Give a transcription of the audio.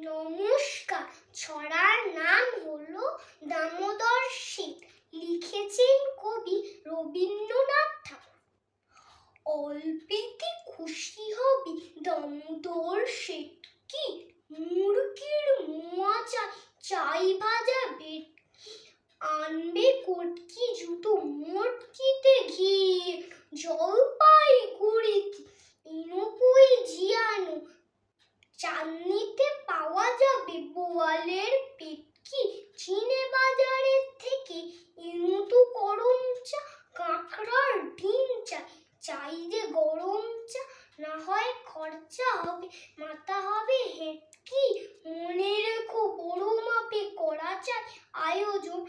নমস্কার। ছড়ার নাম হলো দামোদর শীত। লিখেছেন কবি রবীন্দ্রনাথ ঠাকুর। অল্পেতে খুশি হবি দামোদর শীত কি, মুরগির মোয়া চাই ভাজা ভেটকি, আনবে কটকি জুতো মটকিতে ঘি, জলপাইগুড়িতে ইনুপুই জিয়ানো, চাঁদনীতে পাওয়া যাবে বোয়ালের পেটকি, চিনে বাজারের থেকে ইনুতু গরম চা, কাঁকড়ার ডিম চাই যে গরম চা, না হয় খরচা হবে মাথা হবে হেঁটকি, মনে রেখো বড় মাপে করা চাই আয়োজন,